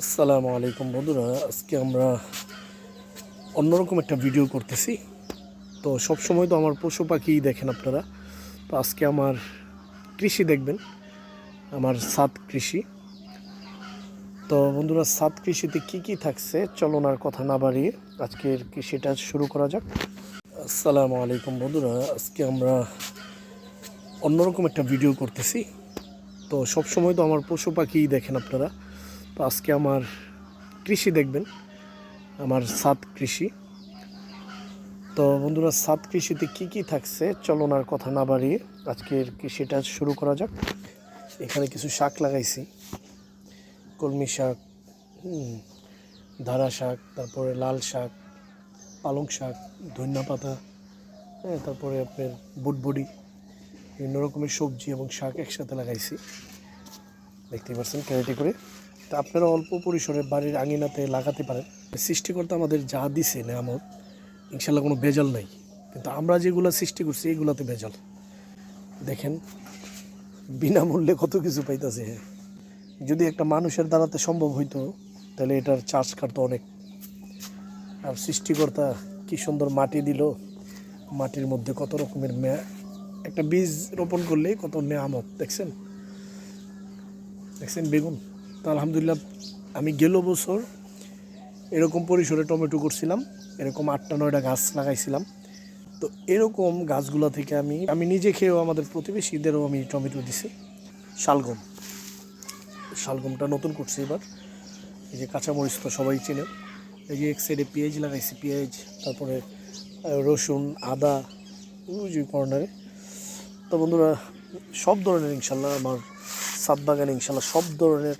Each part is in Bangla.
আসসালামু আলাইকুম বন্ধুরা, আজকে আমরা অন্যরকম একটা ভিডিও করতেছি। তো সব সময় তো আমার পশু পাখিই দেখেন আপনারা। তো আজকে আমার কৃষি দেখবেন, আমার ছাদ কৃষি। তো বন্ধুরা, ছাদ কৃষিতে কি কি থাকছে চলুন আর কথা না বাড়িয়ে আজকের কৃষিটা শুরু করা যাক। আসসালামু আলাইকুম বন্ধুরা, আজকে আমরা অন্যরকম একটা ভিডিও করতেছি। তো সব সময় তো আমার পশু পাখিই দেখেন আপনারা। তো আজকে আমার কৃষি দেখবেন, আমার ছাদ কৃষি। তো বন্ধুরা, ছাদ কৃষিতে কি কি থাকছে চলুন আর কথা না বাড়িয়ে আজকের কৃষিটা শুরু করা যাক। এখানে কিছু শাক লাগাইছি, কলমি শাক, ধারা শাক, তারপরে লাল শাক, পালং শাক, ধনিয়া পাতা, তারপরে আপনার বুটবুড়ি, বিভিন্ন রকমের সবজি এবং শাক একসাথে লাগাইছি, দেখতেই পাচ্ছেন ক্যারেটে করে। তা আপনারা অল্প পরিসরে বাড়ির আঙিনাতে লাগাতে পারেন। সৃষ্টিকর্তা আমাদের যা দিছে নেয়ামত, ইনশাল্লাহ কোনো ভেজাল নাই, কিন্তু আমরা যেগুলো সৃষ্টি করছি এগুলাতে ভেজাল। দেখেন বিনামূল্যে কত কিছু পাইতেছে। যদি একটা মানুষের দ্বারাতে সম্ভব হইতো তাহলে এটার চার্জ কাটতো অনেক। আর সৃষ্টিকর্তা কি সুন্দর মাটি দিল, মাটির মধ্যে কত রকমের একটা বীজ রোপণ করলে কত নেয়ামত। দেখছেন দেখছেন বেগুন। তো আলহামদুলিল্লাহ, আমি গেল বছর এরকম পরিসরে টমেটো করছিলাম, এরকম 8টা-9টা গাছ লাগাইছিলাম। তো এরকম গাছগুলো থেকে আমি নিজে খেয়েও আমাদের প্রতিবেশীদেরও আমি টমেটো দিছি। শালগমটা নতুন করছি এবার। এই যে কাঁচামরিচ তো সবাই চেনে। এই যে এক সাইডে পেঁয়াজ লাগাইছি, পেঁয়াজ, তারপরে রসুন, আদা, ওই যে কর্নারে। তো বন্ধুরা, সব ধরনের ইনশাল্লাহ আমার ছাদ বাগানে ইনশাল্লাহ সব ধরনের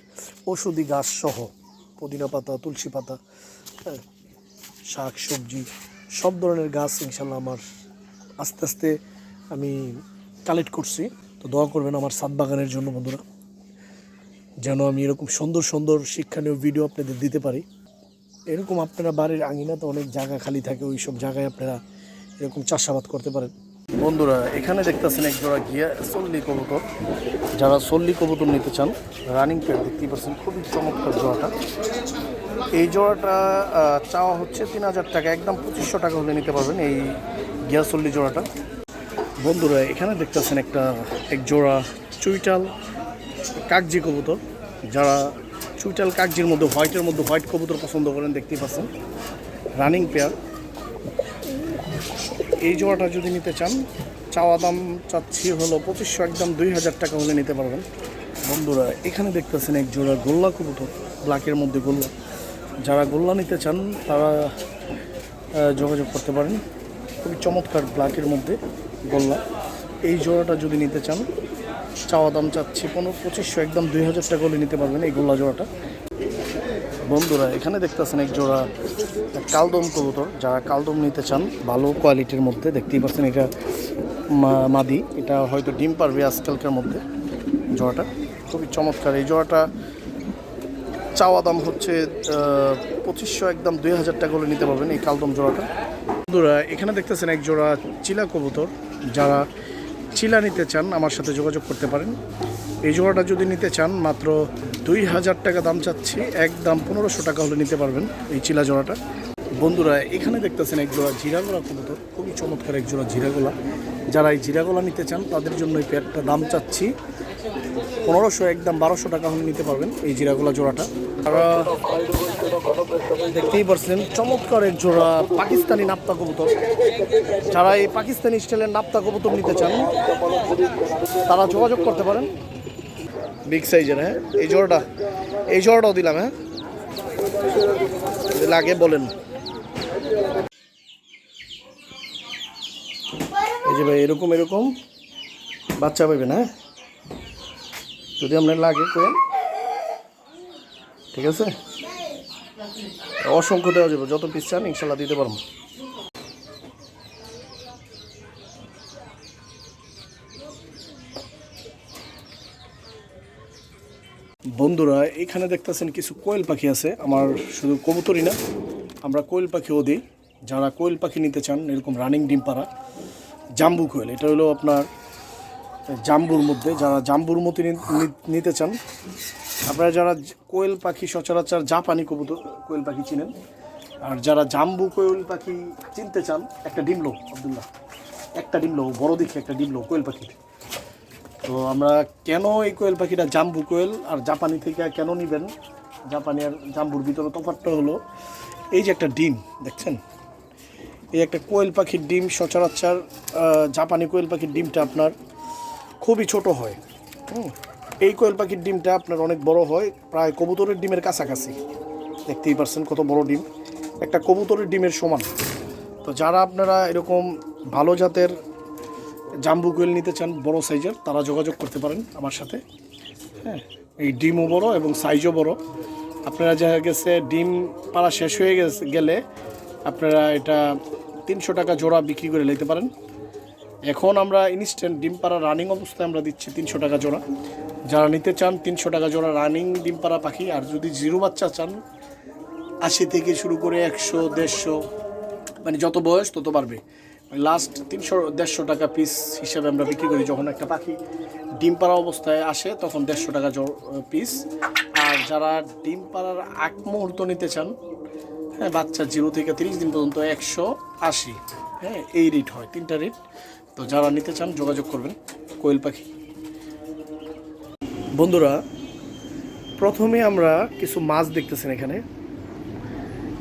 ঔষধি গাছ সহ, পুদিনা পাতা, তুলসী পাতা, শাক সবজি, সব ধরনের গাছ ইনশাল্লাহ আমার আস্তে আস্তে আমি কালেক্ট করছি। তো দোয়া করবেন আমার ছাদ বাগানের জন্য বন্ধুরা, যেন আমি এরকম সুন্দর সুন্দর শিক্ষণীয় ভিডিও আপনাদের দিতে পারি। এরকম আপনারা বাড়ির আঙিনাতে অনেক জায়গা খালি থাকে, ওই সব জায়গায় আপনারা এরকম চাষাবাদ করতে পারেন। বন্ধুরা, এখানে দেখতেছেন এক জোড়া ঘিয়া চল্লি কবুতর। যারা চল্লি কবুতর নিতে চান, রানিং পেয়ার দেখতেই পাচ্ছেন, খুবই চমৎকার জোড়াটা। এই জোড়াটা চাওয়া হচ্ছে 3000 টাকা, একদম 2500 টাকা হলে নিতে পারবেন এই ঘিয়া চল্লি জোড়াটা। বন্ধুরা, এখানে দেখতেছেন এক জোড়া চুইটাল কাকজি কবুতর। যারা চুইটাল কাকজির মধ্যে হোয়াইট কবুতর পছন্দ করেন, দেখতেই পাচ্ছেন রানিং পেয়ার। এই জোড়াটা যদি নিতে চান, চাওয়া দাম চাচ্ছি হলো 2500, একদম 2000 টাকা হলে নিতে পারবেন। বন্ধুরা, এখানে দেখতেছেন এক জোড়া গোল্লা কবুতর, ব্ল্যাকের মধ্যে গোল্লা। যারা গোল্লা নিতে চান তারা যোগাযোগ করতে পারেন। খুবই চমৎকার ব্ল্যাকের মধ্যে গোল্লা। এই জোড়াটা যদি নিতে চান, চাওয়া দাম চাচ্ছি 2500, একদম 2000 টাকা হলে নিতে পারবেন এই গোল্লা জোড়াটা। বন্ধুরা, এখানে দেখতেছেন এক জোড়া কালদম কবুতর। যারা কালদম নিতে চান ভালো কোয়ালিটির মধ্যে, দেখতেই পাচ্ছেন এটা মাদি, এটা হয়তো ডিম পারবে আজকালকার মধ্যে। জোড়াটা খুবই চমৎকার। এই জোড়াটা চাওয়া দাম হচ্ছে 2500, একদম 2000 টাকা হলে নিতে পারবেন এই কালদম জোড়াটা। বন্ধুরা, এখানে দেখতেছেন এক জোড়া চিলা কবুতর। যারা চিলা নিতে চান আমার সাথে যোগাযোগ করতে পারেন। এই জোড়াটা যদি নিতে চান মাত্র 2000 টাকা দাম চাচ্ছি, একদম 1500 টাকা হলে নিতে পারবেন এই চিলা জোড়াটা। বন্ধুরা, এখানে দেখতেছেন এক জোড়া জিরাগোলা কবুতর, খুবই চমৎকার এক জোড়া জিরাগোলা। যারা এই জিরাগোলা নিতে চান তাদের জন্য এই পেয়ারটা দাম চাচ্ছি 1500, একদম 1200 টাকা হলে নিতে পারবেন এই জিরাগোলা জোড়াটা। তারা দেখতেই পাচ্ছেন চমৎকার এক জোড়া পাকিস্তানি নাপ্তা কবুতর। যারা এই পাকিস্তানি স্টাইলের নাপ্তা কবুতর নিতে চান তারা যোগাযোগ করতে পারেন। বিগ সাইজের, হ্যাঁ এই জোড়াটাও দিলাম। হ্যাঁ, লাগে বলেন। এই যে ভাই, এরকম বাচ্চা পাইবেন। হ্যাঁ, যদি আপনার লাগে করেন, ঠিক আছে? অসংখ্য দেওয়া যাবে, যত পিস চান ইনশাল্লাহ দিতে পারবো। বন্ধুরা, এখানে দেখতেছেন কিছু কোয়েল পাখি আছে। আমার শুধু কবুতরই না, আমরা কোয়েল পাখিও দিই। যারা কোয়েল পাখি নিতে চান, এরকম রানিং ডিম পাড়া জাম্বু কোয়েল, এটা হলো আপনার জাম্বুর মধ্যে, যারা জাম্বুর মতো নিতে চান, আপনারা যারা কোয়েল পাখি সচরাচর জাপানি কবুতর কোয়েল পাখি চিনেন, আর যারা জাম্বু কোয়েল পাখি চিনতে চান, একটা ডিমলো আব্দুল্লাহ, একটা ডিমলো বড় দেখে একটা ডিমলো কোয়েল পাখির। তো আমরা কেন এই কোয়েল পাখিটা জাম্বু কোয়েল আর জাপানি থেকে কেন নেবেন, জাপানি আর জাম্বুর ভিতরে তফাৎটা হলো এই যে একটা ডিম দেখছেন, এই একটা কোয়েল পাখির ডিম সচরাচর জাপানি কোয়েল পাখির ডিমটা আপনার খুবই ছোট হয়। এই কোয়েল পাখির ডিমটা আপনার অনেক বড় হয়, প্রায় কবুতরের ডিমের কাছাকাছি। দেখতেই পারছেন কত বড় ডিম, একটা কবুতরের ডিমের সমান। তো যারা আপনারা এরকম ভালো জাতের জাম্বু কোয়েল নিতে চান বড় সাইজের, তারা যোগাযোগ করতে পারেন আমার সাথে। হ্যাঁ, এই ডিমও বড় এবং সাইজও বড়। আপনারা দেখা গেছে ডিম পাড়া শেষ হয়ে গেলে আপনারা এটা 300 টাকা জোড়া বিক্রি করে নিতে পারেন। এখন আমরা ইনস্ট্যান্ট ডিম পাড়া রানিং অবস্থায় আমরা দিচ্ছি 300 টাকা জোড়া। যারা নিতে চান 300 টাকা জোড়া রানিং ডিম পাড়া পাখি। আর যদি জিরো বাচ্চা চান 80 থেকে শুরু করে 100, 150, মানে যত বয়স তত বাড়বে। লাস্ট 300, 150 টাকা পিস হিসাবে আমরা বিক্রি করি। যখন একটা পাখি ডিম পাড়া অবস্থায় আসে তখন 150 টাকা পিস। আর যারা ডিম পাড়ার আগ মুহূর্ত নিতে চান, হ্যাঁ, বাচ্চা 0 থেকে 30 দিন পর্যন্ত 180, হ্যাঁ, এই রেট হয়, 3টা রেট। তো যারা নিতে চান যোগাযোগ করবেন। কোয়েল পাখি বন্ধুরা, প্রথমে আমরা কিছু মাছ দেখতেছেন এখানে।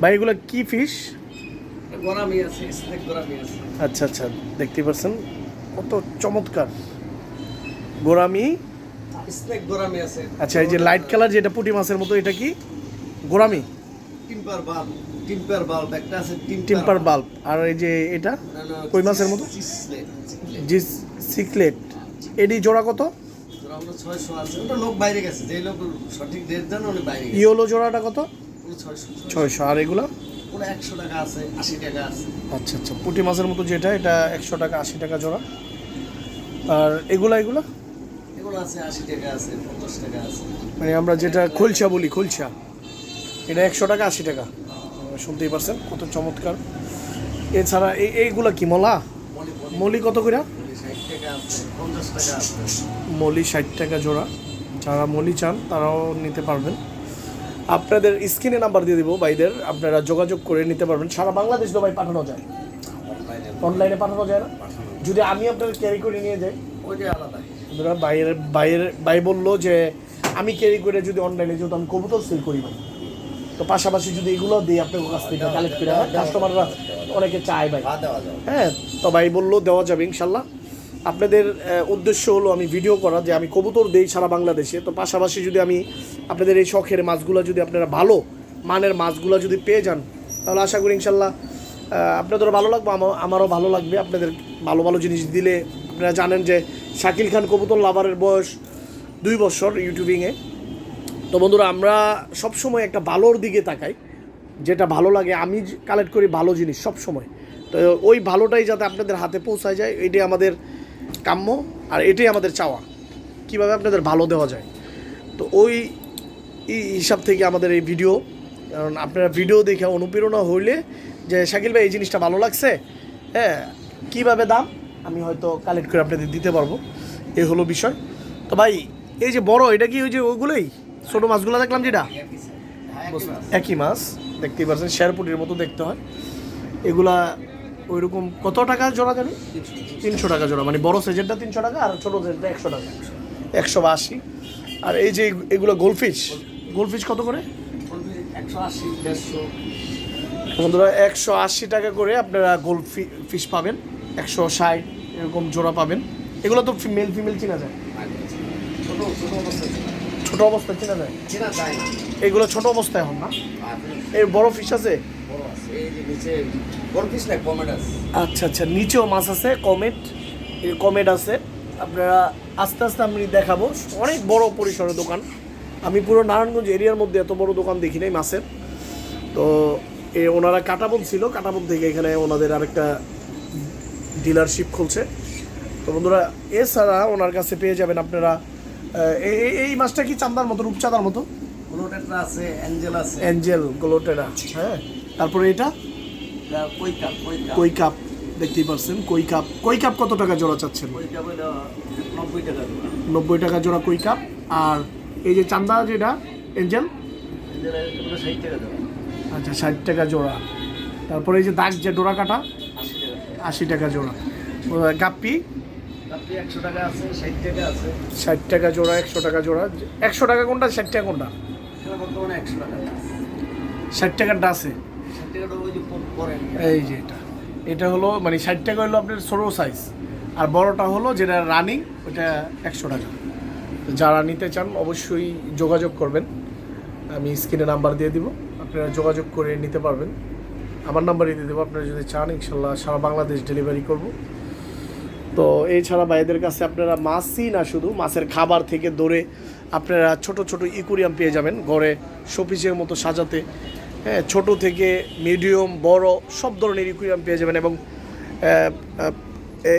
ভাই এগুলো কি ফিশ? আচ্ছা আচ্ছা, দেখতে পাচ্ছেন কত চমৎকার গোরামি। আচ্ছা, এই যে লাইট কালার যেটা পুঁটি মাছের মতো, এটা কি গোরামি? টিম্পার বাল্ব। আর এই যে এটা কই মাছের মতো, জি সিকলেট। এডি জোড়া কত? ইয়োলো জোড়াটা কত? 600। আর এগুলা 100 টাকা আছে, 80 টাকা আছে। আচ্ছা আচ্ছা, পুঁটি মাছের মতো যেটা, এটা 100 টাকা 80 টাকা জোড়া। আর এগুলো এগুলো আছে 80 টাকা আছে, 50 টাকা আছে। মানে আমরা যেটা খোলসা বলি, খোলসা, এটা 100 টাকা 80 টাকা। শুনতেই পারছেন কত চমৎকার। এছাড়া এইগুলা কি মলা? মলি কত করে? 60 টাকা আছে, 50 টাকা আছে। মলি 60 টাকা জোড়া। যারা মলি চান তারাও নিতে পারবেন। আপনাদের স্ক্রিনে নাম্বার দিয়ে দিব ভাইদের, আপনারা যোগাযোগ করে নিতে পারবেন। সারা বাংলাদেশ তো ভাই পাঠানো যায়, অনলাইনে পাঠানো যায় না? যদি আমি আপনাদের ক্যারি করে নিয়ে যাই, ওইটা আলাদা। ভাই বললো যে আমি ক্যারি করে যদি অনলাইনে, যেহেতু আমি কবুতর সেল করি ভাই, তো পাশাপাশি যদি এগুলো দিই আপনার কাছ থেকে কালেক্ট করে, কাস্টমাররা অনেকে চায় ভাই, হ্যাঁ, তো ভাই বললো দেওয়া যাবে ইনশাল্লাহ। আপনাদের উদ্দেশ্য হলো আমি ভিডিও করা, যে আমি কবুতর দেই সারা বাংলাদেশে, তো পাশাপাশি যদি আমি আপনাদের এই শখের মাছগুলো যদি আপনারা ভালো মানের মাছগুলো যদি পেয়ে যান, তাহলে আশা করি ইনশাল্লাহ আপনাদেরও ভালো লাগবে, আমারও ভালো লাগবে। আপনাদের ভালো ভালো জিনিস দিলে, আপনারা জানেন যে শাকিল খান কবুতর লাভারের বয়স 2 বছর ইউটিউবিংয়ে। তো বন্ধুরা, আমরা সবসময় একটা ভালোর দিকে তাকাই, যেটা ভালো লাগে। আমি কালেক্ট করি ভালো জিনিস সবসময়, তো ওই ভালোটাই যাতে আপনাদের হাতে পৌঁছায় যায়, এটাই আমাদের কাম্য আর এটাই আমাদের চাওয়া, কীভাবে আপনাদের ভালো দেওয়া যায়। তো ওই হিসাব থেকে আমাদের এই ভিডিও। কারণ আপনারা ভিডিও দেখে অনুপ্রেরণা হইলে যে শাকিল ভাই এই জিনিসটা ভালো লাগছে, হ্যাঁ, কীভাবে দাম আমি হয়তো কালেক্ট করে আপনাদের দিতে পারবো, এই হলো বিষয়। তো ভাই এই যে বড়, এটা কি ওই যে ওগুলোই ছোটো মাছগুলো দেখলাম যেটা একই মাছ, দেখতেই পাচ্ছেন শেরপুটির মতো দেখতে হয়। এগুলা ওইরকম কত টাকা জোড়া জানি? 300 টাকা জোড়া। মানে বড় সাইজেরটা 300 টাকা আর ছোটো সাইজটা 100 টাকা, 180। আর এই যে এগুলো গোলফিশ কত করে? 180, 150। বন্ধুরা 180 টাকা করে আপনারা গোলফিশ পাবেন, 160 এরকম জোড়া পাবেন। এগুলো তো মেল ফিমেল চেনা যায়, ছোট অবস্থায় চেনা যায়। এগুলো ছোট অবস্থায় এখন না? এই বড় ফিশ আছে? আচ্ছা আচ্ছা, নিচেও মাছ আছে, কমেট আছে। আপনারা আস্তে আস্তে আমি দেখাবো। অনেক বড় পরিসরের দোকান, আমি পুরো নারায়ণগঞ্জ এরিয়ার মধ্যে এত বড় দোকান দেখি নাই মাছের। তো ওনারা কাটাবন ছিল, কাটাবন থেকে এখানে ওনাদের আরেকটা ডিলারশিপ খুলছে। তো বন্ধুরা, এছাড়া ওনার কাছে পেয়ে যাবেন আপনারা এই মাছটা কি চান্দার মতো, রূপচাঁদার মতো? গ্লোটেরা আছে, অ্যাঞ্জেল আছে। অ্যাঞ্জেল, গ্লোটেরা, হ্যাঁ। তারপরে এটা কই কাপ। দেখতেই পারছেন কই কাপ কত টাকা জোড়া চাচ্ছেন? ওই কেবল 90 টাকা জোড়া। 90 টাকা জোড়া কই কাপ। আর এই যে চান্দা যেটা এঞ্জেল, এদের এগুলো 60 টাকা জোড়া। আচ্ছা 60 টাকা জোড়া। তারপরে এই যে দাগ যে ডোরা কাটা 80 টাকা। 80 টাকা জোড়া। গাপ্পি আপনি 100 টাকা আছে, 60 টাকা আছে। 60 টাকা জোড়া, 100 টাকা জোড়া। 100 টাকা কোনটা, 60 টাকা কোনটা? এখানে বর্তমানে 100 টাকা আছে। 60 টাকারটা আছে 60 টাকাটা ওই যে পরে এই যে এটা হলো মানে 60 টাকা হলো আপনার ছোটো সাইজ, আর বড়টা হলো যেটা রানিং ওটা 100 টাকা। তো যারা নিতে চান অবশ্যই যোগাযোগ করবেন, আমি স্ক্রিনে নাম্বার দিয়ে দিব, আপনারা যোগাযোগ করে নিতে পারবেন। আমার নাম্বারই দিয়ে দেবো, আপনারা যদি চান ইনশাল্লাহ সারা বাংলাদেশ ডেলিভারি করব। তো এছাড়া ভাইদের কাছে আপনারা মাছই না, শুধু মাছের খাবার থেকে ধরে আপনারা ছোট ছোট ইকুরিয়াম পেয়ে যাবেন ঘরে শোপিসের মতো সাজাতে। হ্যাঁ, ছোট থেকে মিডিয়াম বড় সব ধরনের ইকুরিয়াম পেয়ে যাবেন। এবং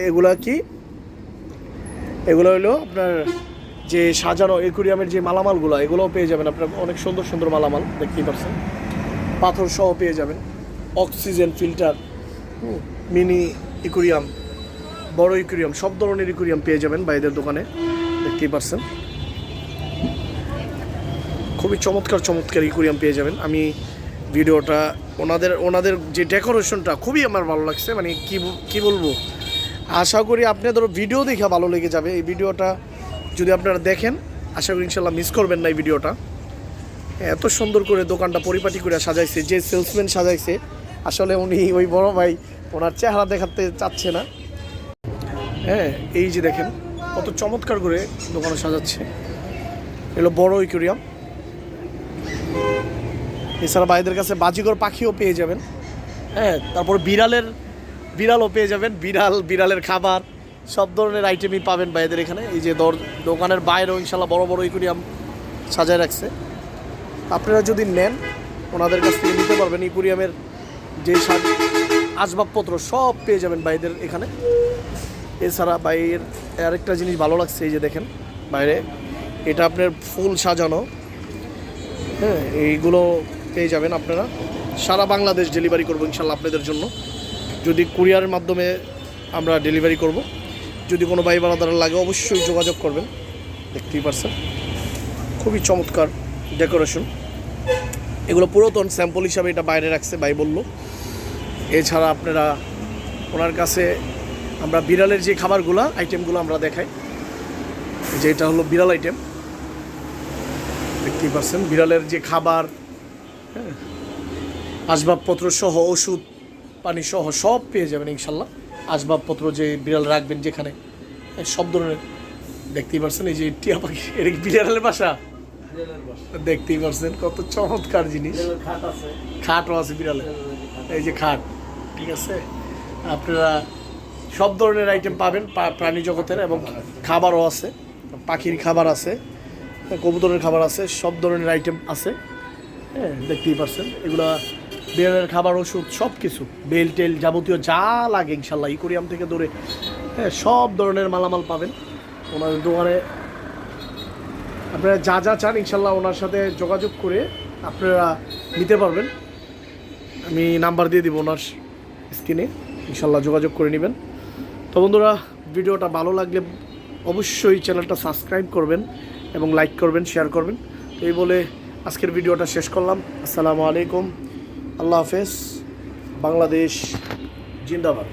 এগুলা কি, এগুলো হলো আপনার যে সাজানো একুরিয়ামের যে মালামালগুলো, এগুলোও পেয়ে যাবেন আপনার। অনেক সুন্দর সুন্দর মালামাল দেখতেই পাচ্ছেন, পাথর সহ পেয়ে যাবেন, অক্সিজেন ফিল্টার, মিনি ইকুরিয়াম, বড় ইকুরিয়াম, সব ধরনের ইকুরিয়াম পেয়ে যাবেন ভাইদের দোকানে, দেখতেই পাচ্ছেন। খুবই চমৎকার চমৎকার ইকুরিয়াম পেয়ে যাবেন। আমি ভিডিওটা ওনাদের যে ডেকোরেশনটা খুবই আমার ভালো লাগছে, মানে কি বলবো, আশা করি আপনাদের ভিডিও দেখে ভালো লেগে যাবে। এই ভিডিওটা যদি আপনারা দেখেন আশা করি ইনশাল্লাহ মিস করবেন না এই ভিডিওটা। এত সুন্দর করে দোকানটা পরিপাটি করে সাজাইছে, যে সেলসম্যান সাজাইছে আসলে উনি ওই বড় ভাই, ওনার চেহারা দেখাতে চাচ্ছে না। হ্যাঁ, এই যে দেখেন কত চমৎকার করে দোকানে সাজাচ্ছে। এগুলো বড় ইকুরিয়াম। এছাড়া ভাইদের কাছে বাজিগর পাখিও পেয়ে যাবেন। হ্যাঁ, তারপর বিড়ালও পেয়ে যাবেন, বিড়ালের খাবার সব ধরনের আইটেমই পাবেন ভাইদের এখানে। এই যে দোকানের বাইরেও ইনশাল্লাহ বড় বড় ইকুরিয়াম সাজায় রাখছে। আপনারা যদি নেন ওনাদের কাছ থেকে নিতে পারবেন। ইকুরিয়ামের যে আসবাবপত্র সব পেয়ে যাবেন ভাইদের এখানে। এছাড়া বাইরের আরেকটা জিনিস ভালো লাগছে, এই যে দেখেন বাইরে এটা আপনার ফুল সাজানো। হ্যাঁ, এইগুলো পেয়ে যাবেন আপনারা। সারা বাংলাদেশ ডেলিভারি করবো ইনশাল্লাহ আপনাদের জন্য। যদি কুরিয়ারের মাধ্যমে আমরা ডেলিভারি করব, যদি কোনো ভাই বারাদার লাগে অবশ্যই যোগাযোগ করবেন। দেখতেই পারছেন খুবই চমৎকার ডেকোরেশন। এগুলো পুরাতন স্যাম্পল হিসাবে এটা বাইরে রাখছে ভাই বললো। এছাড়া আপনারা ওনার কাছে আমরা বিড়ালের যে খাবারগুলো আইটেমগুলো আমরা দেখাই, যে এটা হলো বিড়াল আইটেম, দেখতেই পাচ্ছেন বিড়ালের যে খাবার, হ্যাঁ, আসবাবপত্র সহ ওষুধ পানি সহ সব পেয়ে যাবেন ইনশাল্লাহ। আসবাবপত্র যে বিড়াল রাখবেন যেখানে, সব ধরনের দেখতেই পাচ্ছেন। এই যে টিয়া পাখি, এটা কি বিড়ালের বাসা? দেখতেই পাচ্ছেন কত চমৎকার জিনিস। খাটও আছে বিড়ালের, এই যে খাট, ঠিক আছে। আপনারা সব ধরনের আইটেম পাবেন প্রাণী জগতের, এবং খাবারও আছে, পাখির খাবার আছে, কবুতরের খাবার আছে, সব ধরনের আইটেম আছে। হ্যাঁ, দেখতেই পাচ্ছেন এগুলা বিড়ালের খাবার, ওষুধ, সব কিছু, বেল টেল যাবতীয় যা লাগে ইনশাল্লাহ ইকুরিয়াম থেকে ধরে, হ্যাঁ, সব ধরনের মালামাল পাবেন ওনাদের দোকানে। আপনারা যা যা চান ইনশাল্লাহ ওনার সাথে যোগাযোগ করে আপনারা নিতে পারবেন। আমি নাম্বার দিয়ে দিব ওনার স্ক্রিনে, ইনশাল্লাহ যোগাযোগ করে নেবেন। তো বন্ধুরা, ভিডিওটা ভালো লাগলে অবশ্যই চ্যানেলটা সাবস্ক্রাইব করবেন এবং লাইক করবেন, শেয়ার করবেন। তো এই বলে আজকের ভিডিওটা শেষ করলাম। আসসালামু আলাইকুম, আল্লাহ হাফেজ, বাংলাদেশ জিন্দাবাদ।